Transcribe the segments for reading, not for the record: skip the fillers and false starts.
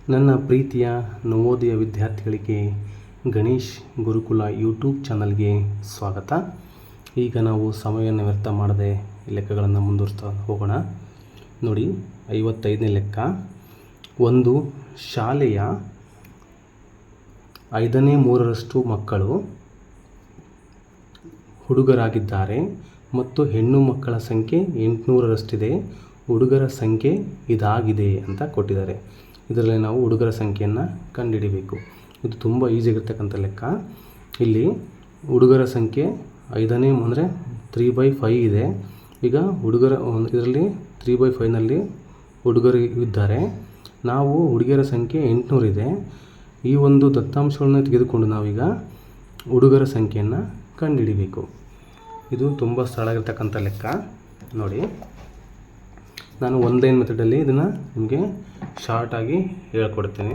ನನ್ನ ಪ್ರೀತಿಯ ನವೋದಯ ವಿದ್ಯಾರ್ಥಿಗಳಿಗೆ ಗಣೇಶ್ ಗುರುಕುಲ ಯೂಟ್ಯೂಬ್ ಚಾನಲ್ಗೆ ಸ್ವಾಗತ. ಈಗ ನಾವು ಸಮಯವನ್ನು ವ್ಯರ್ಥ ಮಾಡದೆ ಲೆಕ್ಕಗಳನ್ನು ಮುಂದುವರಿಸ್ತಾ ಹೋಗೋಣ. ನೋಡಿ, 55ನೇ ಲೆಕ್ಕ. ಒಂದು ಶಾಲೆಯ 5/3 ಮಕ್ಕಳು ಹುಡುಗರಾಗಿದ್ದಾರೆ ಮತ್ತು ಹೆಣ್ಣು ಮಕ್ಕಳ ಸಂಖ್ಯೆ 800ರಷ್ಟಿದೆ. ಹುಡುಗರ ಸಂಖ್ಯೆ ಇದಾಗಿದೆ ಅಂತ ಕೊಟ್ಟಿದ್ದಾರೆ. ಇದರಲ್ಲಿ ನಾವು ಹುಡುಗರ ಸಂಖ್ಯೆಯನ್ನು ಕಂಡುಹಿಡಿಬೇಕು. ಇದು ತುಂಬ ಈಸಿಯಾಗಿರ್ತಕ್ಕಂಥ ಲೆಕ್ಕ. ಇಲ್ಲಿ ಹುಡುಗರ ಸಂಖ್ಯೆ 5ನೇ ಅಂದರೆ 3/5 ಇದೆ. ಈಗ ಇದರಲ್ಲಿ 3/5ನಲ್ಲಿ ಹುಡುಗರು ಇದ್ದಾರೆ. ನಾವು ಹುಡುಗಿಯರ ಸಂಖ್ಯೆ 800 ಇದೆ. ಈ ಒಂದು ದತ್ತಾಂಶಗಳನ್ನು ತೆಗೆದುಕೊಂಡು ನಾವೀಗ ಹುಡುಗರ ಸಂಖ್ಯೆಯನ್ನು ಕಂಡುಹಿಡಿಬೇಕು. ಇದು ತುಂಬ ಸರಳವಾಗಿರ್ತಕ್ಕಂಥ ಲೆಕ್ಕ. ನೋಡಿ, ನಾನು ಆನ್ಲೈನ್ ಮೆಥಡಲ್ಲಿ ಇದನ್ನು ನಿಮಗೆ ಶಾರ್ಟಾಗಿ ಹೇಳ್ಕೊಡ್ತೀನಿ.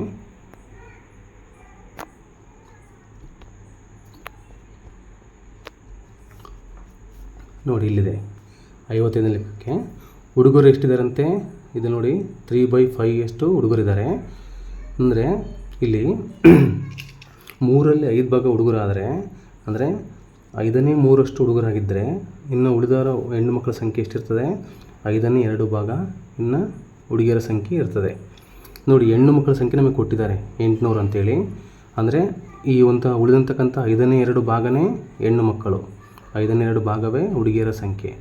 ನೋಡಿ, ಇಲ್ಲಿದೆ 55ನೇ ಲೆಕ್ಕಕ್ಕೆ ಹುಡುಗರು ಎಷ್ಟಿದ್ದಾರಂತೆ. ಇದು ನೋಡಿ, 3/5 ಹುಡುಗರಿದ್ದಾರೆ. ಅಂದರೆ ಇಲ್ಲಿ 3ರಲ್ಲಿ 5 ಭಾಗ ಹುಡುಗರಾದರೆ, ಅಂದರೆ 5/3 ಹುಡುಗರಾಗಿದ್ದರೆ ಇನ್ನು ಉಳಿದವರ ಹೆಣ್ಣು ಮಕ್ಕಳ ಸಂಖ್ಯೆ ಎಷ್ಟಿರ್ತದೆ? 5/2 ಭಾಗ ಇನ್ನು ಹುಡುಗಿಯರ ಸಂಖ್ಯೆ ಇರ್ತದೆ. ನೋಡಿ, ಹೆಣ್ಣು ಮಕ್ಕಳ ಸಂಖ್ಯೆ ನಮಗೆ ಕೊಟ್ಟಿದ್ದಾರೆ 800 ಅಂತೇಳಿ. ಅಂದರೆ ಈ ಒಂದು ಉಳಿದಂತಕ್ಕಂಥ 5/2 ಭಾಗನೇ ಹೆಣ್ಣು ಮಕ್ಕಳು, 5/2 ಭಾಗವೇ ಹುಡುಗಿಯರ ಸಂಖ್ಯೆ.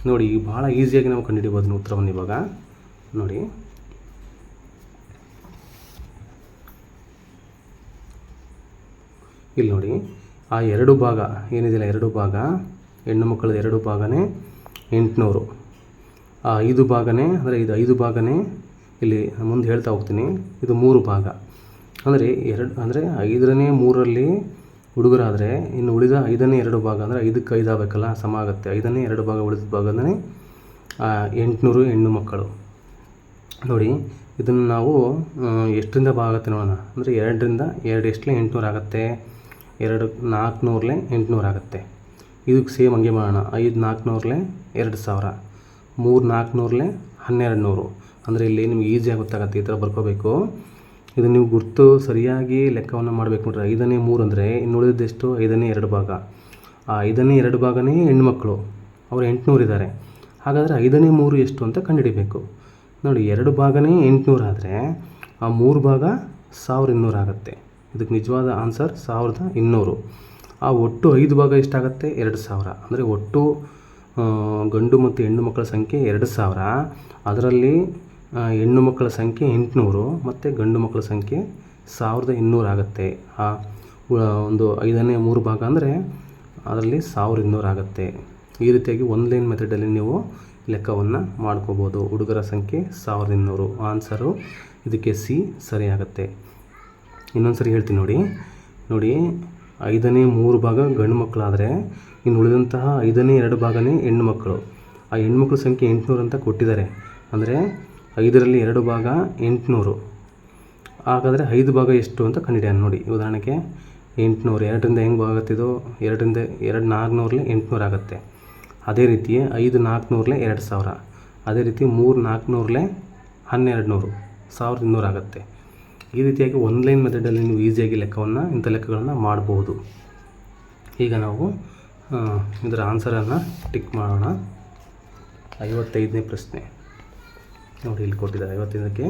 ನೋಡಿ, ಭಾಳ ಈಸಿಯಾಗಿ ನಾವು ಕಂಡುಹಿಡಿಬೋದು ಉತ್ತರವನ್ನು. ಇವಾಗ ನೋಡಿ, ಇಲ್ಲಿ ನೋಡಿ, ಆ 2 ಭಾಗ ಏನಿದೆಯಲ್ಲ, 2 ಭಾಗ ಹೆಣ್ಣು ಮಕ್ಕಳದ 2 ಭಾಗನೇ 800. ಆ 5 ಭಾಗನೇ, ಅಂದರೆ ಇದು 5 ಭಾಗನೇ ಇಲ್ಲಿ ಮುಂದೆ ಹೇಳ್ತಾ ಹೋಗ್ತೀನಿ. ಇದು 3 ಭಾಗ. ಅಂದರೆ 5/3 ಹುಡುಗರಾದರೆ ಇನ್ನು ಉಳಿದ 5/2 ಭಾಗ, ಅಂದರೆ 5ಕ್ಕೆ 5 ಆಗಬೇಕಲ್ಲ, ಸಮ ಆಗುತ್ತೆ. 5/2 ಭಾಗ ಉಳಿದ ಭಾಗನೇ 800 ಹೆಣ್ಣು ಮಕ್ಕಳು. ನೋಡಿ, ಇದನ್ನು ನಾವು ಎಷ್ಟರಿಂದ ಭಾಗ ಆಗುತ್ತೆ ನೋಡೋಣ. ಅಂದರೆ 2ರಿಂದ 2 ಎಷ್ಟಲೇ 800 ಆಗುತ್ತೆ. 2 400 800 ಆಗುತ್ತೆ. ಇದಕ್ಕೆ ಸೇಮ್ ಹಂಗೆ ಮಾಡೋಣ. 5 400 2000, 3 400 1200. ಅಂದರೆ ಇಲ್ಲಿ ನಿಮ್ಗೆ ಈಸಿಯಾಗಿ ಗೊತ್ತಾಗುತ್ತೆ. ಈ ಥರ ಬರ್ಕೋಬೇಕು. ಇದು ನೀವು ಗುರ್ತು ಸರಿಯಾಗಿ ಲೆಕ್ಕವನ್ನು ಮಾಡಬೇಕು ನೋಡ್ರಿ. 5/3 ಅಂದರೆ ಇನ್ನು ಉಳಿದೆಷ್ಟು? 5/2 ಭಾಗ. ಆ 5/2 ಭಾಗನೇ ಹೆಣ್ಮಕ್ಳು, ಅವರು 800 ಇದ್ದಾರೆ. ಹಾಗಾದರೆ 5/3 ಎಷ್ಟು ಅಂತ ಕಂಡುಹಿಡಿಬೇಕು. ನೋಡಿ, 2 ಭಾಗನೇ 800 ಆದರೆ ಆ 3 ಭಾಗ 1200 ಆಗುತ್ತೆ. ಇದಕ್ಕೆ ನಿಜವಾದ ಆನ್ಸರ್ 1200. ಆ ಒಟ್ಟು 5 ಭಾಗ ಎಷ್ಟಾಗುತ್ತೆ? 2000. ಅಂದರೆ ಒಟ್ಟು ಗಂಡು ಮತ್ತು ಹೆಣ್ಣು ಮಕ್ಕಳ ಸಂಖ್ಯೆ 2000. ಅದರಲ್ಲಿ ಹೆಣ್ಣು ಮಕ್ಕಳ ಸಂಖ್ಯೆ 800 ಮತ್ತು ಗಂಡು ಮಕ್ಕಳ ಸಂಖ್ಯೆ 1200 ಆಗುತ್ತೆ. ಆ ಒಂದು 5/3 ಭಾಗ ಅಂದರೆ ಅದರಲ್ಲಿ 1200 ಆಗುತ್ತೆ. ಈ ರೀತಿಯಾಗಿ ಆನ್ಲೈನ್ ಮೆಥಡಲ್ಲಿ ನೀವು ಲೆಕ್ಕವನ್ನು ಮಾಡ್ಕೋಬೋದು. ಹುಡುಗರ ಸಂಖ್ಯೆ 1200. ಆನ್ಸರು ಇದಕ್ಕೆ ಸಿ ಸರಿಯಾಗುತ್ತೆ. ಇನ್ನೊಂದು ಸರಿ ಹೇಳ್ತೀನಿ ನೋಡಿ, 5/3 ಭಾಗ ಗಂಡು ಮಕ್ಕಳಾದರೆ ಇನ್ನು ಉಳಿದಂತಹ 5/2 ಭಾಗನೇ ಹೆಣ್ಣು ಮಕ್ಕಳು. ಆ ಹೆಣ್ಮಕ್ಳ ಸಂಖ್ಯೆ 800 ಅಂತ ಕೊಟ್ಟಿದ್ದಾರೆ. ಅಂದರೆ 5ರಲ್ಲಿ 2 ಭಾಗ 800. ಹಾಗಾದರೆ 5 ಭಾಗ ಎಷ್ಟು ಅಂತ ಕಂಡುಹಿಡಿಯೋಣ. ನೋಡಿ, ಉದಾಹರಣೆಗೆ 800 2ರಿಂದ ಹೆಂಗೆ ಭಾಗ ಆಗುತ್ತಿದ್ದು? 2ರಿಂದ 2 400 800 ಆಗುತ್ತೆ. ಅದೇ ರೀತಿ 5 400 2000. ಅದೇ ರೀತಿ 3 400 1200, 1200 ಆಗುತ್ತೆ. ಈ ರೀತಿಯಾಗಿ ಆನ್ಲೈನ್ ಮೆಥಡಲ್ಲಿ ನೀವು ಈಸಿಯಾಗಿ ಇಂಥ ಲೆಕ್ಕಗಳನ್ನು ಮಾಡ್ಬೋದು. ಈಗ ನಾವು ಇದರ ಆನ್ಸರನ್ನು ಟಿಕ್ ಮಾಡೋಣ. 55ನೇ ಪ್ರಶ್ನೆ ನೋಡಿ, ಇಲ್ಲಿ ಕೊಟ್ಟಿದ್ದಾರೆ. 55ಕ್ಕೆ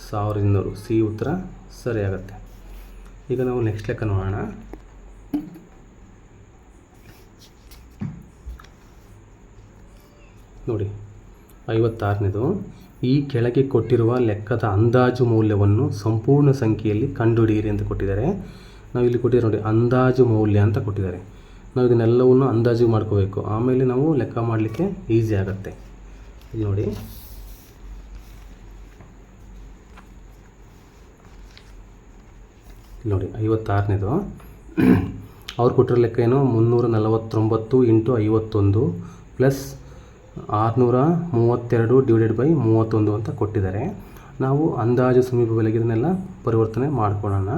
1200 ಸಿ ಉತ್ತರ ಸರಿಯಾಗುತ್ತೆ. ಈಗ ನಾವು ನೆಕ್ಸ್ಟ್ ಲೆಕ್ಕ ನೋಡೋಣ. ನೋಡಿ, 56ನೇದು. ಈ ಕೆಳಗೆ ಕೊಟ್ಟಿರುವ ಲೆಕ್ಕದ ಅಂದಾಜು ಮೌಲ್ಯವನ್ನು ಸಂಪೂರ್ಣ ಸಂಖ್ಯೆಯಲ್ಲಿ ಕಂಡುಹಿಡಿಯಿರಿ ಅಂತ ಕೊಟ್ಟಿದ್ದಾರೆ. ನಾವು ಇಲ್ಲಿ ಕೊಟ್ಟಿದ್ದಾರೆ ನೋಡಿ, ಅಂದಾಜು ಮೌಲ್ಯ ಅಂತ ಕೊಟ್ಟಿದ್ದಾರೆ. ನಾವು ಇದನ್ನೆಲ್ಲವನ್ನು ಅಂದಾಜು ಮಾಡ್ಕೋಬೇಕು. ಆಮೇಲೆ ನಾವು ಲೆಕ್ಕ ಮಾಡಲಿಕ್ಕೆ ಈಸಿ ಆಗುತ್ತೆ. ಇಲ್ಲಿ ನೋಡಿ, ನೋಡಿ 56ನೇದು. ಅವ್ರು ಕೊಟ್ಟಿರೋ ಲೆಕ್ಕ ಏನು? 349 × 51 ಪ್ಲಸ್ 632/31 ಅಂತ ಕೊಟ್ಟಿದ್ದಾರೆ. ನಾವು ಅಂದಾಜು ಸಮೀಪ ಬೆಲೆಗೆ ಇದನ್ನೆಲ್ಲ ಪರಿವರ್ತನೆ ಮಾಡ್ಕೊಳ್ಳೋಣ.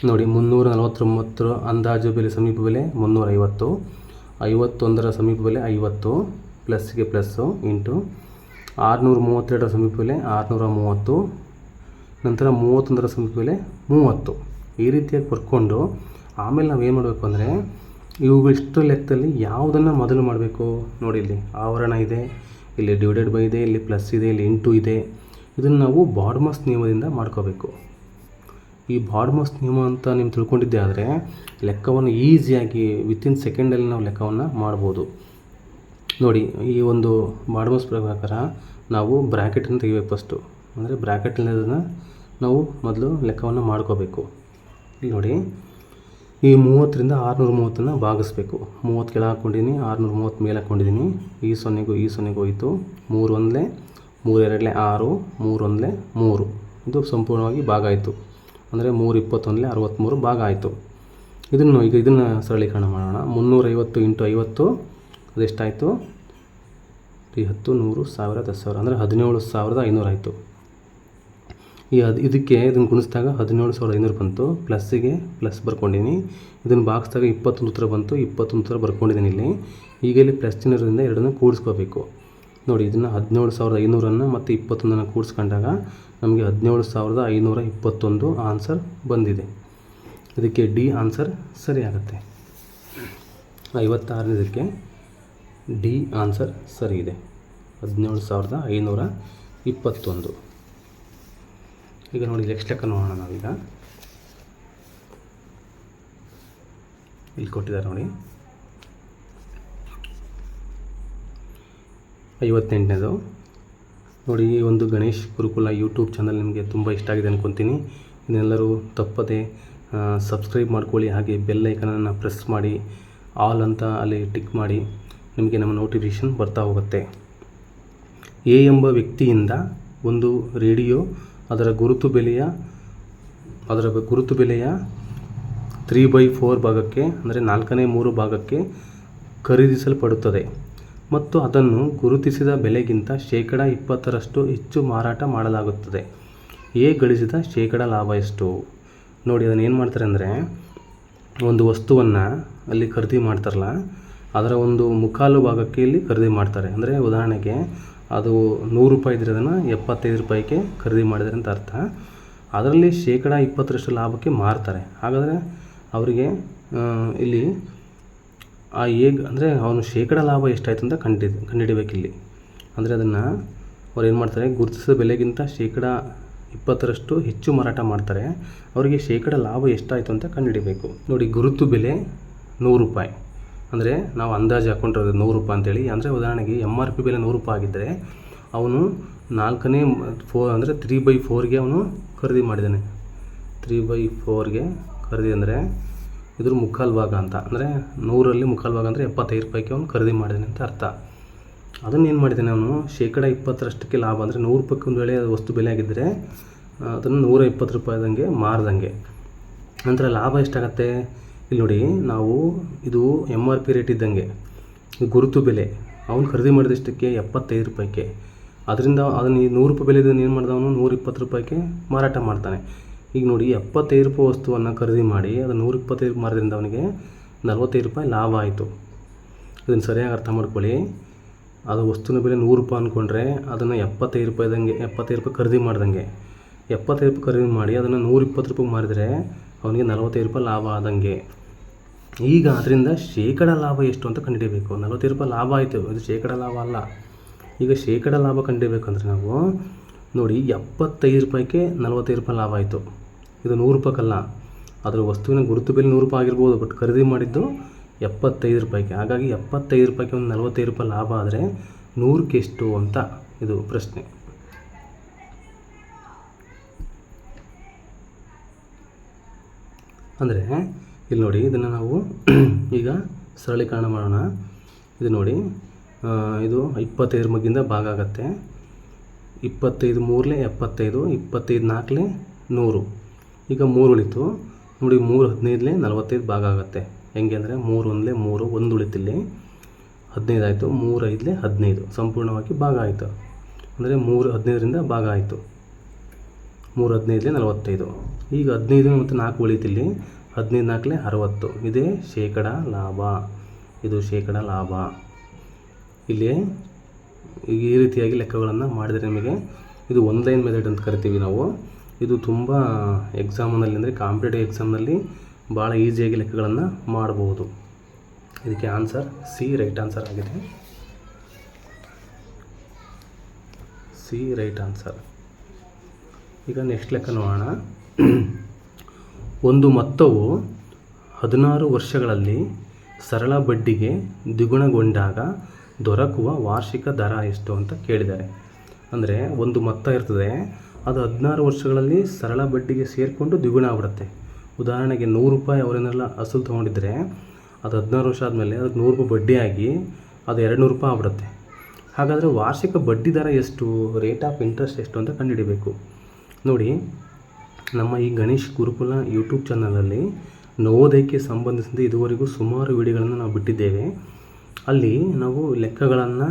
ನೋಡಿ, 349 ಅಂದಾಜು ಬೆಲೆ ಸಮೀಪ ಬೆಲೆ 350, 51ರ ಸಮೀಪ ಬೆಲೆ 50 ಪ್ಲಸ್ಗೆ ಪ್ಲಸ್ಸು ಇಂಟು 632 ಸಮೀಪ ಬೆಲೆ 630 ನಂತರ 31ರ ಸಮೀಪ ಬೆಲೆ 30. ಈ ರೀತಿಯಾಗಿ ಬರ್ಕೊಂಡು ಆಮೇಲೆ ನಾವು ಏನು ಮಾಡಬೇಕು ಅಂದರೆ ಇವುಗಳಿಷ್ಟು ಲೆಕ್ಕದಲ್ಲಿ ಯಾವುದನ್ನು ಮೊದಲು ಮಾಡಬೇಕು ನೋಡಿ. ಇಲ್ಲಿ ಆವರಣ ಇದೆ, ಇಲ್ಲಿ ಡಿವೈಡೆಡ್ ಬೈ ಇದೆ, ಇಲ್ಲಿ ಪ್ಲಸ್ ಇದೆ, ಇಲ್ಲಿ ಇಂಟು ಇದೆ. ಇದನ್ನು ನಾವು ಬಾಡ್ಮಸ್ ನಿಯಮದಿಂದ ಮಾಡ್ಕೋಬೇಕು. ಈ ಬಾಡ್ಮಸ್ ನಿಯಮ ಅಂತ ನೀವು ತಿಳ್ಕೊಂಡಿದ್ದೆ ಆದರೆ ಲೆಕ್ಕವನ್ನು ಈಸಿಯಾಗಿ ವಿತಿನ್ ಸೆಕೆಂಡಲ್ಲಿ ನಾವು ಲೆಕ್ಕವನ್ನು ಮಾಡ್ಬೋದು. ನೋಡಿ, ಈ ಒಂದು ಬಾಡ್ಮಸ್ ಪ್ರಕಾರ ನಾವು ಬ್ರ್ಯಾಕೆಟನ್ನು ತೆಗಿಬೇಕು ಫಸ್ಟು. ಅಂದರೆ ಬ್ರ್ಯಾಕೆಟಲ್ಲಿ ನಾವು ಮೊದಲು ಲೆಕ್ಕವನ್ನು ಮಾಡ್ಕೋಬೇಕು. ಇಲ್ಲಿ ನೋಡಿ, ಈ 30ರಿಂದ 630 ಭಾಗಿಸ್ಬೇಕು. 30 ಕೆಳಗೆ ಹಾಕ್ಕೊಂಡಿದ್ದೀನಿ, 630 ಮೇಲೆ ಹಾಕ್ಕೊಂಡಿದ್ದೀನಿ. ಈ ಸೊನ್ನೆಗೂ ಹೋಯಿತು. 3 1 3 2 6, 3 1 3. ಇದು ಸಂಪೂರ್ಣವಾಗಿ ಭಾಗ ಆಯಿತು. ಅಂದರೆ 3 21 63 ಭಾಗ ಆಯಿತು. ಇದನ್ನು ಸರಳೀಕರಣ ಮಾಡೋಣ. 350 × 50 ಅದೆಷ್ಟಾಯಿತು? 10 100 1000 10,000 ಅಂದರೆ 17,500 ಆಯಿತು. ಇದನ್ನು ಗುಣಿಸಿದಾಗ 17,500 ಬಂತು. ಪ್ಲಸ್ಸಿಗೆ ಪ್ಲಸ್ ಬರ್ಕೊಂಡಿದ್ದೀನಿ. ಇದನ್ನು ಭಾಗಿಸಿದಾಗ 21 ಉತ್ತರ ಬಂತು. 21 ಉತ್ತರ ಬರ್ಕೊಂಡಿದ್ದೀನಿ ಇಲ್ಲಿ. ಈಗ ಇಲ್ಲಿ ಪ್ಲಸ್ ಚಿಹ್ನೆಯಿಂದ ಎರಡನ್ನು ಕೂಡಿಸ್ಕೋಬೇಕು. ನೋಡಿ, ಇದನ್ನು 17,500 ಮತ್ತು 21 ಕೂಡಿಸ್ಕೊಂಡಾಗ ನಮಗೆ 17,521 ಆನ್ಸರ್ ಬಂದಿದೆ. ಇದಕ್ಕೆ ಡಿ ಆನ್ಸರ್ ಸರಿ ಆಗುತ್ತೆ. 56ನೇದಕ್ಕೆ ಡಿ ಆನ್ಸರ್ ಸರಿ ಇದೆ. 17,521. ಈಗ ನೋಡಿ, ನೆಕ್ಸ್ಟ್ ಲೆಕ್ಕ ನೋಡೋಣ ನಾವೀಗ. ಇಲ್ಲಿ ಕೊಟ್ಟಿದ್ದಾರೆ ನೋಡಿ, 58ನೇದು ನೋಡಿ. ಈ ಒಂದು ಗಣೇಶ್ ಗುರುಕುಲ ಯೂಟ್ಯೂಬ್ ಚಾನಲ್ ನಿಮಗೆ ತುಂಬ ಇಷ್ಟ ಆಗಿದೆ ಅಂದ್ಕೊತೀನಿ. ಇದನ್ನೆಲ್ಲರೂ ತಪ್ಪದೆ ಸಬ್ಸ್ಕ್ರೈಬ್ ಮಾಡ್ಕೊಳ್ಳಿ. ಹಾಗೆ ಬೆಲ್ ಐಕನನ್ನು ಪ್ರೆಸ್ ಮಾಡಿ, ಆಲ್ ಅಂತ ಅಲ್ಲಿ ಟಿಕ್ ಮಾಡಿ. ನಿಮಗೆ ನಮ್ಮ ನೋಟಿಫಿಕೇಷನ್ ಬರ್ತಾ ಹೋಗುತ್ತೆ. ಎ ಎಂಬ ವ್ಯಕ್ತಿಯಿಂದ ಒಂದು ರೇಡಿಯೋ ಅದರ ಗುರುತು ಬೆಲೆಯ 3/4 ಭಾಗಕ್ಕೆ ಅಂದರೆ 4/3 ಭಾಗಕ್ಕೆ ಖರೀದಿಸಲ್ಪಡುತ್ತದೆ ಮತ್ತು ಅದನ್ನು ಗುರುತಿಸಿದ ಬೆಲೆಗಿಂತ 20% ಹೆಚ್ಚು ಮಾರಾಟ ಮಾಡಲಾಗುತ್ತದೆ. ಎ ಗಳಿಸಿದ ಶೇಕಡ ಲಾಭ ಎಷ್ಟು? ನೋಡಿ, ಅದನ್ನು ಏನು ಮಾಡ್ತಾರೆ ಅಂದರೆ ಒಂದು ವಸ್ತುವನ್ನು ಅಲ್ಲಿ ಖರೀದಿ ಮಾಡ್ತಾರಲ್ಲ, ಅದರ ಒಂದು ಮುಕ್ಕಾಲು ಭಾಗಕ್ಕೆ ಇಲ್ಲಿ ಖರೀದಿ ಮಾಡ್ತಾರೆ. ಅಂದರೆ ಉದಾಹರಣೆಗೆ ಅದು 100 ರೂಪಾಯಿ ಇದ್ದರೆ ಅದನ್ನು 75 ರೂಪಾಯಿಗೆ ಖರೀದಿ ಮಾಡಿದರೆ ಅಂತ ಅರ್ಥ. ಅದರಲ್ಲಿ 20% ಲಾಭಕ್ಕೆ ಮಾರ್ತಾರೆ. ಹಾಗಾದರೆ ಅವರಿಗೆ ಇಲ್ಲಿ ಆ ಅಂದರೆ ಅವನು ಶೇಕಡ ಲಾಭ ಎಷ್ಟಾಯಿತು ಅಂತ ಕಂಡುಹಿಡಿಬೇಕಿಲ್ಲಿ. ಅಂದರೆ ಅದನ್ನು ಅವ್ರು ಏನು ಮಾಡ್ತಾರೆ, ಗುರುತಿಸಿದ ಬೆಲೆಗಿಂತ 20% ಹೆಚ್ಚು ಮಾರಾಟ ಮಾಡ್ತಾರೆ. ಅವರಿಗೆ ಶೇಕಡ ಲಾಭ ಎಷ್ಟಾಯಿತು ಅಂತ ಕಂಡುಹಿಡಿಬೇಕು. ನೋಡಿ, ಗುರುತು ಬೆಲೆ 100 ರೂಪಾಯಿ ಅಂದರೆ ನಾವು ಅಂದಾಜು ಹಾಕ್ಕೊಂಡಿರೋದು 100 ರೂಪಾಯಿ ಅಂತೇಳಿ. ಅಂದರೆ ಉದಾಹರಣೆಗೆ MRP ಬೆಲೆ 100 ರೂಪಾಯಿ ಆಗಿದ್ದರೆ ಅವನು 4/4 ಅಂದರೆ 3/4ಗೆ ಅವನು ಖರೀದಿ ಮಾಡಿದ್ದಾನೆ. 3/4ಗೆ ಖರೀದಿ ಅಂದರೆ ಇದ್ರ ಮುಕ್ಕಾಲು ಭಾಗ ಅಂತ. ಅಂದರೆ 100ರಲ್ಲಿ ಮುಕ್ಕಾಲು ಭಾಗ ಅಂದರೆ 75 ರೂಪಾಯಿಗೆ ಅವನು ಖರೀದಿ ಮಾಡಿದ್ದಾನೆ ಅಂತ ಅರ್ಥ. ಅದನ್ನು ಏನು ಮಾಡಿದ್ದಾನೆ ಅವನು, 20% ಲಾಭ ಅಂದರೆ 100 ರೂಪಾಯಿಗೆ ಒಂದು ವೇಳೆ ವಸ್ತು ಬೆಲೆ ಆಗಿದ್ದರೆ ಅದನ್ನು 120 ರೂಪಾಯಿದಂಗೆ ಮಾರ್ದಂಗೆ. ನಂತರ ಲಾಭ ಎಷ್ಟಾಗತ್ತೆ? ಇಲ್ಲಿ ನೋಡಿ, ನಾವು ಇದು MRP ರೇಟ್ ಇದ್ದಂಗೆ. ಗುರುತು ಬೆಲೆ ಅವನು ಖರೀದಿ ಮಾಡಿದಷ್ಟಕ್ಕೆ 75 ರೂಪಾಯಿಗೆ. ಅದರಿಂದ ಅದನ್ನು 100 ರೂಪಾಯಿ ಬೆಲೆ ಏನು ಮಾಡಿದವನು 120 ರೂಪಾಯಿಗೆ ಮಾರಾಟ ಮಾಡ್ತಾನೆ. ಈಗ ನೋಡಿ, 75 ರೂಪಾಯಿ ವಸ್ತುವನ್ನು ಖರೀದಿ ಮಾಡಿ ಅದು 125 ಮಾರೋದ್ರಿಂದ ಅವನಿಗೆ 45 ರೂಪಾಯಿ ಲಾಭ ಆಯಿತು. ಇದನ್ನು ಸರಿಯಾಗಿ ಅರ್ಥ ಮಾಡ್ಕೊಳ್ಳಿ. ಅದು ವಸ್ತುವಿನ ಬೆಲೆ 100 ರೂಪಾಯಿ ಅಂದ್ಕೊಂಡ್ರೆ ಅದನ್ನು 75 ರೂಪಾಯಿ ಖರೀದಿ ಮಾಡ್ದಂಗೆ. 75 ರೂಪಾಯಿ ಖರೀದಿ ಮಾಡಿ ಅದನ್ನು 120 ರೂಪಾಯಿಗೆ ಮಾರಿದರೆ ಅವನಿಗೆ 45 ರೂಪಾಯಿ ಲಾಭ ಆದಂಗೆ. ಈಗ ಅದರಿಂದ ಶೇಕಡ ಲಾಭ ಎಷ್ಟು ಅಂತ ಕಂಡುಹಿಡಿಯಬೇಕು. 45 ರೂಪಾಯಿ ಲಾಭ ಆಯಿತು, ಇದು ಶೇಕಡ ಲಾಭ ಅಲ್ಲ. ಈಗ ಶೇಕಡ ಲಾಭ ಕಂಡುಹಿಡಿಯಬೇಕಂದ್ರೆ ನಾವು ನೋಡಿ, 75 ರೂಪಾಯಿಗೆ 45 ರೂಪಾಯಿ ಲಾಭ ಆಯಿತು. ಇದು 100 ರೂಪಾಯಿಗಲ್ಲ. ಅದರ ವಸ್ತುವಿನ ಗುರುತು ಬೆಲೆ 100 ರೂಪಾಯಿ ಆಗಿರ್ಬೋದು, ಬಟ್ ಖರೀದಿ ಮಾಡಿದ್ದು 75 ರೂಪಾಯಿಗೆ. ಹಾಗಾಗಿ 75 ರೂಪಾಯಿಗೆ ಒಂದು 45 ರೂಪಾಯಿ ಲಾಭ ಆದರೆ 100ಕ್ಕೆ ಎಷ್ಟು ಅಂತ ಇದು ಪ್ರಶ್ನೆ. ಅಂದರೆ ಇಲ್ಲಿ ನೋಡಿ, ಇದನ್ನು ನಾವು ಈಗ ಸರಳೀಕರಣ ಮಾಡೋಣ. ಇದು ನೋಡಿ, ಇದು 25 ಮಗ್ಗಿಂದ ಭಾಗ ಆಗುತ್ತೆ. 25 3 75, 25 4 100. ಈಗ 3 ಉಳಿತು ನೋಡಿ, 3 15 45 ಭಾಗ ಆಗುತ್ತೆ. ಹೆಂಗೆ ಅಂದರೆ 3 1 3, 1 ಉಳಿತಿಲ್ಲಿ 15 ಆಯಿತು. 3 5 15 ಸಂಪೂರ್ಣವಾಗಿ ಭಾಗ ಆಯಿತು. ಅಂದರೆ 3 15ರಿಂದ ಭಾಗ ಆಯಿತು. 3 15 45. ಈಗ 15 ಮತ್ತು 4 ಉಳಿತಿಲ್ಲಿ 15 4 60. ಇದೇ ಶೇಕಡ ಲಾಭ. ಇದು ಶೇಕಡ ಲಾಭ. ಇಲ್ಲಿ ಈ ರೀತಿಯಾಗಿ ಲೆಕ್ಕಗಳನ್ನು ಮಾಡಿದರೆ ನಿಮಗೆ ಇದು 1 ಲೈನ್ ಮೆಥಡ್ ಅಂತ ಕರಿತೀವಿ ನಾವು. ಇದು ತುಂಬ ಎಕ್ಸಾಮ್ನಲ್ಲಿ ಅಂದರೆ ಕಾಂಪಿಟೇಟಿವ್ ಎಕ್ಸಾಮ್ನಲ್ಲಿ ಭಾಳ ಈಸಿಯಾಗಿ ಲೆಕ್ಕಗಳನ್ನು ಮಾಡಬಹುದು. ಇದಕ್ಕೆ ಆನ್ಸರ್ ಸಿ ರೈಟ್ ಆನ್ಸರ್ ಆಗಿದೆ. C right answer. ಈಗ ನೆಕ್ಸ್ಟ್ ಲೆಕ್ಕ ನೋಡೋಣ. ಒಂದು ಮೊತ್ತವು 16 ವರ್ಷಗಳಲ್ಲಿ ಸರಳ ಬಡ್ಡಿಗೆ ದ್ವಿಗುಣಗೊಂಡಾಗ ದೊರಕುವ ವಾರ್ಷಿಕ ದರ ಎಷ್ಟು ಅಂತ ಕೇಳಿದ್ದಾರೆ. ಅಂದರೆ ಒಂದು ಮೊತ್ತ ಇರ್ತದೆ, ಅದು 16 ವರ್ಷಗಳಲ್ಲಿ ಸರಳ ಬಡ್ಡಿಗೆ ಸೇರಿಕೊಂಡು ದ್ವಿಗುಣ ಆಗ್ಬಿಡುತ್ತೆ. ಉದಾಹರಣೆಗೆ 100 ರೂಪಾಯಿ ಅವರೇನೆಲ್ಲ ಅಸಲು ತೊಗೊಂಡಿದ್ರೆ ಅದು 16 ವರ್ಷ ಆದಮೇಲೆ ಅದಕ್ಕೆ 100 ರೂಪಾಯಿ ಬಡ್ಡಿಯಾಗಿ ಅದು 200 ರೂಪಾಯಿ ಆಗ್ಬಿಡುತ್ತೆ. ಹಾಗಾದರೆ ವಾರ್ಷಿಕ ಬಡ್ಡಿ ದರ ಎಷ್ಟು, ರೇಟ್ ಆಫ್ ಇಂಟ್ರೆಸ್ಟ್ ಎಷ್ಟು ಅಂತ ಕಂಡುಹಿಡಿಬೇಕು. ನೋಡಿ, ನಮ್ಮ ಈ ಗಣೇಶ್ ಗುರುಕುಲ ಯೂಟ್ಯೂಬ್ ಚಾನಲಲ್ಲಿ ನವೋದಯಕ್ಕೆ ಸಂಬಂಧಿಸಿದ ಇದುವರೆಗೂ ಸುಮಾರು ವಿಡಿಯೋಗಳನ್ನು ನಾವು ಬಿಟ್ಟಿದ್ದೇವೆ. ಅಲ್ಲಿ ನಾವು ಲೆಕ್ಕಗಳನ್ನು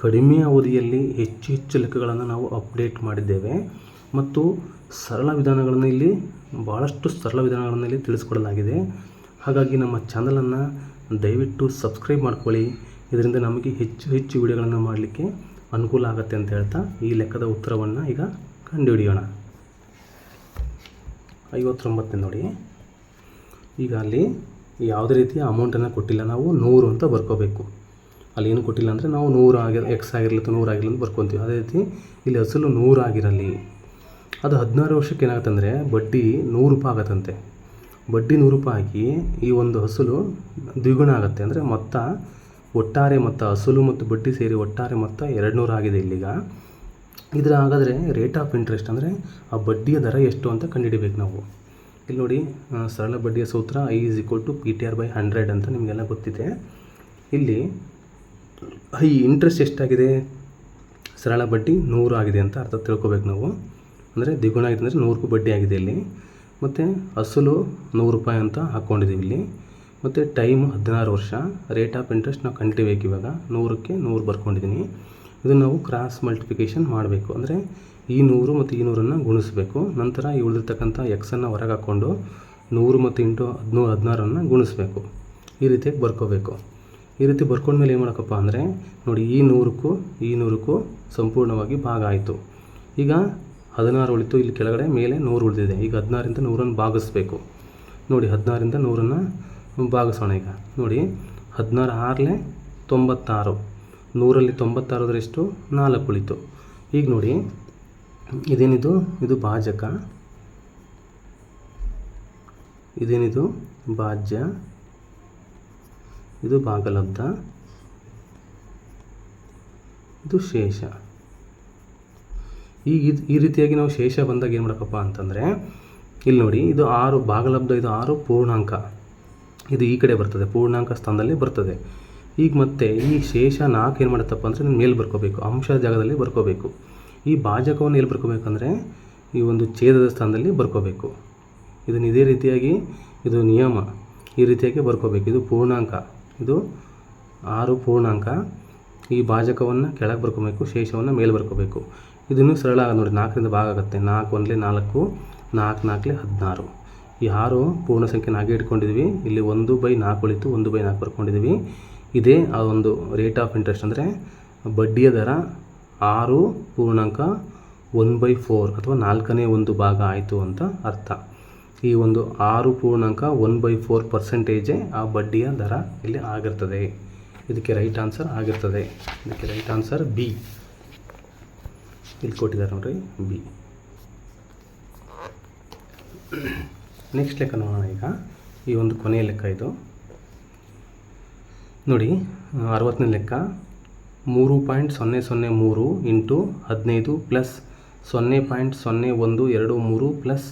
ಕಡಿಮೆ ಅವಧಿಯಲ್ಲಿ ಹೆಚ್ಚು ಲೆಕ್ಕಗಳನ್ನು ನಾವು ಅಪ್ಡೇಟ್ ಮಾಡಿದ್ದೇವೆ ಮತ್ತು ಸರಳ ವಿಧಾನಗಳನ್ನು ಇಲ್ಲಿ ಭಾಳಷ್ಟು ಸರಳ ವಿಧಾನಗಳನ್ನು ಇಲ್ಲಿ ತಿಳಿಸ್ಕೊಡಲಾಗಿದೆ. ಹಾಗಾಗಿ ನಮ್ಮ ಚಾನಲನ್ನು ದಯವಿಟ್ಟು ಸಬ್ಸ್ಕ್ರೈಬ್ ಮಾಡ್ಕೊಳ್ಳಿ. ಇದರಿಂದ ನಮಗೆ ಹೆಚ್ಚು ವಿಡಿಯೋಗಳನ್ನು ಮಾಡಲಿಕ್ಕೆ ಅನುಕೂಲ ಆಗುತ್ತೆ ಅಂತ ಹೇಳ್ತಾ ಈ ಲೆಕ್ಕದ ಉತ್ತರವನ್ನು ಈಗ ಕಂಡುಹಿಡಿಯೋಣ. 59 ನೋಡಿ. ಈಗ ಅಲ್ಲಿ ಯಾವುದೇ ರೀತಿಯ ಅಮೌಂಟನ್ನು ಕೊಟ್ಟಿಲ್ಲ, ನಾವು 100 ಅಂತ ಬರ್ಕೋಬೇಕು. ಅಲ್ಲಿ ಏನು ಕೊಟ್ಟಿಲ್ಲ ಅಂದರೆ ನಾವು 100 ಎಕ್ಸ್ ಆಗಿರಲಿ ಅಥವಾ 100 ಆಗಿರಲಿ ಅಂತ ಬರ್ಕೊತೀವಿ. ಅದೇ ರೀತಿ ಇಲ್ಲಿ ಅಸಲು 100 ಆಗಿರಲಿ. ಅದು 16 ವರ್ಷಕ್ಕೆ ಏನಾಗುತ್ತೆ ಅಂದರೆ ಬಡ್ಡಿ 100 ರೂಪಾಯಿ ಆಗತ್ತಂತೆ. ಬಡ್ಡಿ 100 ರೂಪಾಯಿ ಆಗಿ ಈ ಒಂದು ಅಸಲು ದ್ವಿಗುಣ ಆಗುತ್ತೆ. ಅಂದರೆ ಮೊತ್ತ ಒಟ್ಟಾರೆ ಮೊತ್ತ ಅಸಲು ಮತ್ತು ಬಡ್ಡಿ ಸೇರಿ ಒಟ್ಟಾರೆ ಮೊತ್ತ 200 ಆಗಿದೆ ಇಲ್ಲಿಗ. ಇದರ ಹಾಗಾದರೆ ರೇಟ್ ಆಫ್ ಇಂಟ್ರೆಸ್ಟ್ ಅಂದರೆ ಆ ಬಡ್ಡಿಯ ದರ ಎಷ್ಟು ಅಂತ ಕಂಡುಹಿಡಿಬೇಕು ನಾವು. ಇಲ್ಲಿ ನೋಡಿ, ಸರಳ ಬಡ್ಡಿಯ ಸೂತ್ರ I = PTR/100 ಅಂತ ನಿಮಗೆಲ್ಲ ಗೊತ್ತಿದೆ. ಇಲ್ಲಿ ಈ ಇಂಟ್ರೆಸ್ಟ್ ಎಷ್ಟಾಗಿದೆ, ಸರಳ ಬಡ್ಡಿ 100 ಆಗಿದೆ ಅಂತ ಅರ್ಥ ತಿಳ್ಕೊಬೇಕು ನಾವು. ಅಂದರೆ ದ್ವಿಗುಣ ಆಗಿದೆ ಅಂದರೆ 100 ರೂಪಾಯಿ ಬಡ್ಡಿ ಆಗಿದೆ ಇಲ್ಲಿ. ಮತ್ತು ಅಸಲು 100 ರೂಪಾಯಿ ಅಂತ ಹಾಕ್ಕೊಂಡಿದ್ದೀವಿ ಇಲ್ಲಿ. ಮತ್ತು ಟೈಮ್ 16 ವರ್ಷ. ರೇಟ್ ಆಫ್ ಇಂಟ್ರೆಸ್ಟ್ ನಾವು ಕಂಡುಹಿಡಿಬೇಕು. ಇವಾಗ 100ಕ್ಕೆ 100 ಬರ್ಕೊಂಡಿದ್ದೀನಿ. ಇದನ್ನು ನಾವು ಕ್ರಾಸ್ ಮಲ್ಟಿಪ್ಲಿಕೇಶನ್ ಮಾಡಬೇಕು. ಅಂದರೆ ಈ 100 ಮತ್ತು ಈ 100ನ್ನು ಗುಣಿಸಬೇಕು. ನಂತರ ಈ ಉಳಿದಿರ್ತಕ್ಕಂಥ ಎಕ್ಸನ್ನು ಹೊರಗೆ ಹಾಕ್ಕೊಂಡು 100 ಮತ್ತು ಇಂಟು 16ನ್ನು ಗುಣಿಸಬೇಕು. ಈ ರೀತಿಯಾಗಿ ಬರ್ಕೋಬೇಕು. ಈ ರೀತಿ ಬರ್ಕೊಂಡ್ಮೇಲೆ ಏನು ಮಾಡೋಕ್ಕಪ್ಪ ಅಂದರೆ ನೋಡಿ, ಈ 100ಕ್ಕೂ ಈ 100ಕ್ಕೂ ಸಂಪೂರ್ಣವಾಗಿ ಭಾಗ ಆಯಿತು. ಈಗ 16 ಉಳಿತು, ಇಲ್ಲಿ ಕೆಳಗಡೆ ಮೇಲೆ 100 ಉಳಿದಿದೆ. ಈಗ 16ರಿಂದ 100ನ್ನು ಭಾಗಿಸ್ಬೇಕು. ನೋಡಿ, 16ರಿಂದ 100ನ್ನು ಭಾಗಿಸೋಣ. ಈಗ ನೋಡಿ, 16 6 96, 100ರಲ್ಲಿ 96 ಎಷ್ಟು 4 ಉಳಿತು. ಈಗ ನೋಡಿ, ಇದೇನಿದು, ಇದು ಭಾಜಕ, ಇದೇನಿದು ಭಾಜ್ಯ, ಇದು ಭಾಗಲಬ್ಧ, ಇದು ಶೇಷ. ಈಗ ಈ ರೀತಿಯಾಗಿ ನಾವು ಶೇಷ ಬಂದಾಗ ಏನು ಮಾಡೋಕ್ಕಪ್ಪ ಅಂತಂದರೆ ಇಲ್ಲಿ ನೋಡಿ, ಇದು 6 ಭಾಗಲಬ್ಧ, ಇದು 6 ಪೂರ್ಣಾಂಕ, ಇದು ಈ ಕಡೆ ಬರ್ತದೆ, ಪೂರ್ಣಾಂಕ ಸ್ಥಾನದಲ್ಲಿ ಬರ್ತದೆ. ಈಗ ಮತ್ತೆ ಈ ಶೇಷ 4 ಏನು ಮಾಡುತ್ತಪ್ಪ ಅಂದರೆ ಮೇಲೆ ಬರ್ಕೋಬೇಕು, ಅಂಶದ ಜಾಗದಲ್ಲಿ ಬರ್ಕೋಬೇಕು. ಈ ಭಾಜಕವನ್ನು ಎಲ್ಲಿ ಬರ್ಕೋಬೇಕಂದ್ರೆ ಈ ಒಂದು ಛೇದದ ಸ್ಥಾನದಲ್ಲಿ ಬರ್ಕೋಬೇಕು. ಇದನ್ನು ಇದೇ ರೀತಿಯಾಗಿ, ಇದು ನಿಯಮ, ಈ ರೀತಿಯಾಗಿ ಬರ್ಕೋಬೇಕು. ಇದು ಪೂರ್ಣಾಂಕ, ಇದು 6 ಪೂರ್ಣಾಂಕ. ಈ ಭಾಜಕವನ್ನು ಕೆಳಗೆ ಬರ್ಕೋಬೇಕು, ಶೇಷವನ್ನು ಮೇಲೆ ಬರ್ಕೋಬೇಕು. ಇದನ್ನು ಸರಳ ನೋಡಿ, 4ರಿಂದ ಭಾಗ ಆಗುತ್ತೆ. 4 1 4, 4 4 16. ಈ 6 ಪೂರ್ಣ ಸಂಖ್ಯೆನ ಹಾಗೆ ಇಟ್ಕೊಂಡಿದ್ವಿ. ಇಲ್ಲಿ 1/4 ಉಳಿತು, 1/4 ಬರ್ಕೊಂಡಿದ್ವಿ. ಇದೇ ಆ ಒಂದು ರೇಟ್ ಆಫ್ ಇಂಟ್ರೆಸ್ಟ್ ಅಂದರೆ ಬಡ್ಡಿಯ ದರ 6 ಪೂರ್ಣಾಂಕ 1/4 ಅಥವಾ 4ನೇ 1 ಭಾಗ ಆಯಿತು ಅಂತ ಅರ್ಥ. ಈ ಒಂದು 6 ಪೂರ್ಣಾಂಕ 1/4% ಆ ಬಡ್ಡಿಯ ದರ ಇಲ್ಲಿ ಆಗಿರ್ತದೆ. ಇದಕ್ಕೆ ರೈಟ್ ಆನ್ಸರ್ ಆಗಿರ್ತದೆ. ಇದಕ್ಕೆ ರೈಟ್ ಆನ್ಸರ್ ಬಿ. ಇಲ್ಲಿ ಕೊಟ್ಟಿದ್ದಾರೆ ನೋಡ್ರಿ, ಬಿ. ನೆಕ್ಸ್ಟ್ ಲೆಕ್ಕ ನೋಡೋಣ. ಈಗ ಈ ಒಂದು ಕೊನೆಯ ಲೆಕ್ಕ ಇದು ನೋಡಿ, 60ನೇ ಲೆಕ್ಕ. 3.003 ಇಂಟು 15 ಪ್ಲಸ್ 0.0123 ಪ್ಲಸ್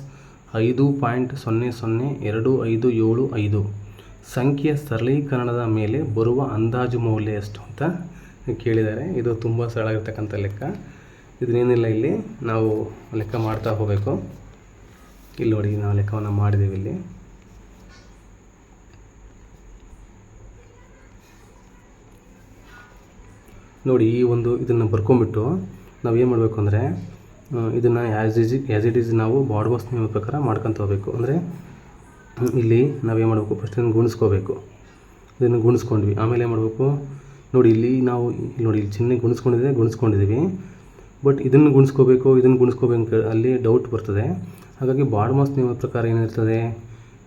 5.002575 ಸಂಖ್ಯೆಯ ಸರಳೀಕರಣದ ಮೇಲೆ ಬರುವ ಅಂದಾಜು ಮೌಲ್ಯ ಎಷ್ಟು ಅಂತ ಕೇಳಿದ್ದಾರೆ. ಇದು ತುಂಬ ಸರಳ ಆಗಿರ್ತಕ್ಕಂಥ ಲೆಕ್ಕ. ಇದನ್ನೇನಿಲ್ಲ, ಇಲ್ಲಿ ನಾವು ಲೆಕ್ಕ ಮಾಡ್ತಾ ಹೋಗಬೇಕು. ಇಲ್ಲಿ ನೋಡಿ, ನಾವು ಲೆಕ್ಕವನ್ನು ಮಾಡಿದ್ದೀವಿ. ಇಲ್ಲಿ ನೋಡಿ, ಈ ಒಂದು ಇದನ್ನು ಬರ್ಕೊಂಬಿಟ್ಟು ನಾವು ಏನು ಮಾಡಬೇಕು ಅಂದರೆ ಇದನ್ನು ಆ್ಯಸ್ ಇಟ್ ಈಸ್ ನಾವು ಬಾಡ್ ಬಾಕ್ಸ್ ನಿಯಮದ ಪ್ರಕಾರ ಮಾಡ್ಕೊತ ಹೋಗಬೇಕು. ಅಂದರೆ ಇಲ್ಲಿ ನಾವೇನು ಮಾಡಬೇಕು, ಫಸ್ಟ್ ಇದನ್ನು ಗುಣಿಸ್ಕೋಬೇಕು. ಇದನ್ನು ಗುಣಿಸ್ಕೊಂಡ್ವಿ, ಆಮೇಲೆ ಏನು ಮಾಡಬೇಕು ನೋಡಿ, ಇಲ್ಲಿ ನಾವು ನೋಡಿ, ಇಲ್ಲಿ ಚಿಹ್ನೆ ಗುಣಿಸ್ಕೊಂಡಿದ್ದೀವಿ. ಬಟ್ ಇದನ್ನು ಗುಣಿಸ್ಕೋಬೇಕು ಅಲ್ಲಿ ಡೌಟ್ ಬರ್ತದೆ. ಹಾಗಾಗಿ ಬಾಡ್ಮಾಸ್ ನಿಯಮದ ಪ್ರಕಾರ ಏನಿರ್ತದೆ,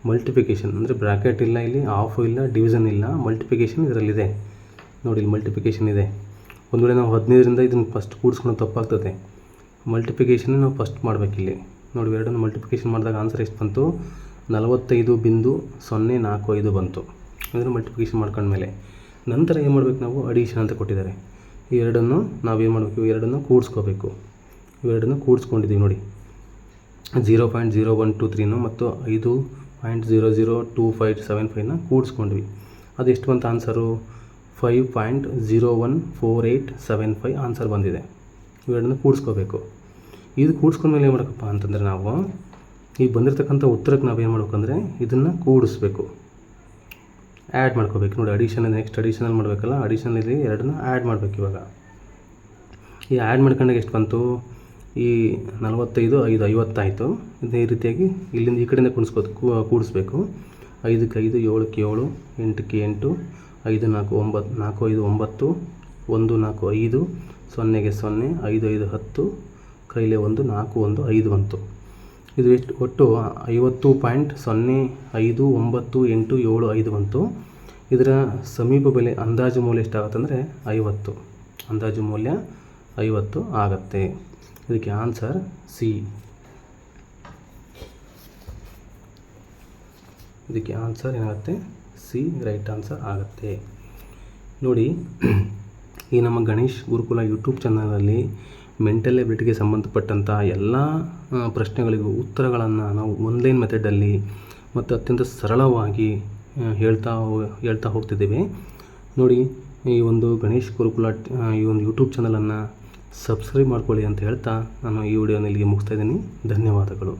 ಮಲ್ಟಿಪ್ಲಿಕೇಶನ್ ಅಂದರೆ ಬ್ರ್ಯಾಕೆಟ್ ಇಲ್ಲ, ಇಲ್ಲಿ ಆಫು ಇಲ್ಲ, ಡಿವಿಷನ್ ಇಲ್ಲ, ಮಲ್ಟಿಪ್ಲಿಕೇಶನ್ ಇದರಲ್ಲಿದೆ ನೋಡಿ. ಇಲ್ಲಿ ಮಲ್ಟಿಪ್ಲಿಕೇಶನ್ ಇದೆ. ಒಂದು ವೇಳೆ ನಾವು 15ರಿಂದ ಇದನ್ನು ಫಸ್ಟ್ ಕೂಡಿಸ್ಕೊಂಡು ತಪ್ಪಾಗ್ತದೆ. ಮಲ್ಟಿಪ್ಲಿಕೇಶನ್ ನಾವು ಫಸ್ಟ್ ಮಾಡಬೇಕಿಲ್ಲಿ ನೋಡಿ. ಎರಡನ್ನು ಮಲ್ಟಿಪ್ಲಿಕೇಶನ್ ಮಾಡಿದಾಗ ಆನ್ಸರ್ ಎಷ್ಟು ಬಂತು, 45.045 ಬಂತು. ಇದನ್ನು ಮಲ್ಟಿಪ್ಲಿಕೇಶನ್ ಮಾಡ್ಕೊಂಡ್ಮೇಲೆ ನಂತರ ಏನು ಮಾಡಬೇಕು ನಾವು, ಅಡಿಷನ್ ಅಂತ ಕೊಟ್ಟಿದ್ದಾರೆ. ಈ ಎರಡನ್ನು ನಾವೇನು ಮಾಡಬೇಕು, ಇವೆರಡನ್ನು ಕೂಡಿಸ್ಕೋಬೇಕು. ಇವೆರಡನ್ನು ಕೂಡಿಸ್ಕೊಂಡಿದ್ದೀವಿ ನೋಡಿ. 0.0123 ಮತ್ತು 5.002575ನ ಕೂಡಿಸ್ಕೊಂಡ್ವಿ. ಅದೆಷ್ಟು ಬಂತು ಆನ್ಸರು, 5.014875 ಆನ್ಸರ್ ಬಂದಿದೆ. ಇವೆರಡನ್ನು ಕೂಡಿಸ್ಕೋಬೇಕು. ಇದು ಕೂಡಿಸ್ಕೊಂಡ್ಮೇಲೆ ಏನು ಮಾಡಬೇಕಪ್ಪ ಅಂತಂದರೆ, ನಾವು ಈಗ ಬಂದಿರತಕ್ಕಂಥ ಉತ್ತರಕ್ಕೆ ನಾವೇನು ಮಾಡಬೇಕಂದ್ರೆ ಇದನ್ನು ಕೂಡಿಸ್ಬೇಕು, ಆ್ಯಡ್ ಮಾಡ್ಕೋಬೇಕು ನೋಡಿ. ನೆಕ್ಸ್ಟ್ ಅಡಿಷನಲ್ಲಿ ಮಾಡಬೇಕಲ್ಲ, ಅಡಿಷನಲ್ಲಿ ಎರಡನ್ನ ಆ್ಯಡ್ ಮಾಡಬೇಕು. ಇವಾಗ ಈ ಆ್ಯಡ್ ಮಾಡ್ಕೊಂಡಾಗ ಎಷ್ಟು ಬಂತು, ಈ 45, 5, 50 ಆಯಿತು. ಇದೇ ರೀತಿಯಾಗಿ ಇಲ್ಲಿಂದ ಈ ಕಡೆಯಿಂದ ಕೂಡಿಸ್ಬೇಕು. 5ಕ್ಕೆ 5, 7ಕ್ಕೆ 7, 8ಕ್ಕೆ 8, 5 4 9, 4 5 9, 1 4 5, 0ಗೆ 0, 5 5 10, ಕೈಲೇ 1, 4 1 5 ಬಂತು. ಇದು ಎಷ್ಟು, ಒಟ್ಟು 50.05987 ಬಂತು. ಇದರ ಸಮೀಪ ಬೆಲೆ ಅಂದಾಜು ಮೌಲ್ಯ ಎಷ್ಟಾಗುತ್ತೆ ಅಂದರೆ 50. ಅಂದಾಜು ಮೌಲ್ಯ 50 ಆಗುತ್ತೆ. ಇದಕ್ಕೆ ಆನ್ಸರ್ ಸಿ. ಇದಕ್ಕೆ ಆನ್ಸರ್ ಏನಾಗುತ್ತೆ, ಸಿ ರೈಟ್ ಆನ್ಸರ್ ಆಗುತ್ತೆ ನೋಡಿ. ಈ ನಮ್ಮ ಗಣೇಶ್ ಗುರುಕುಲ ಯೂಟ್ಯೂಬ್ ಚಾನಲಲ್ಲಿ ಮೆಂಟಲ್ ಎಬಿಲಿಟಿಗೆ ಸಂಬಂಧಪಟ್ಟಂಥ ಎಲ್ಲ ಪ್ರಶ್ನೆಗಳಿಗೂ ಉತ್ತರಗಳನ್ನು ನಾವು ಆನ್ಲೈನ್ ಮೆಥಡಲ್ಲಿ ಮತ್ತು ಅತ್ಯಂತ ಸರಳವಾಗಿ ಹೇಳ್ತಾ ಹೋಗ್ತಿದ್ದೇವೆ ನೋಡಿ. ಈ ಒಂದು ಗಣೇಶ್ ಗುರುಕುಲ ಈ ಒಂದು ಯೂಟ್ಯೂಬ್ ಚಾನಲನ್ನು ಸಬ್ಸ್ಕ್ರೈಬ್ ಮಾಡ್ಕೊಳ್ಳಿ ಅಂತ ಹೇಳ್ತಾ ನಾನು ಈ ವಿಡಿಯೋನ ಇಲ್ಲಿಗೆ ಮುಗಿಸ್ತಾ ಇದ್ದೀನಿ. ಧನ್ಯವಾದಗಳು.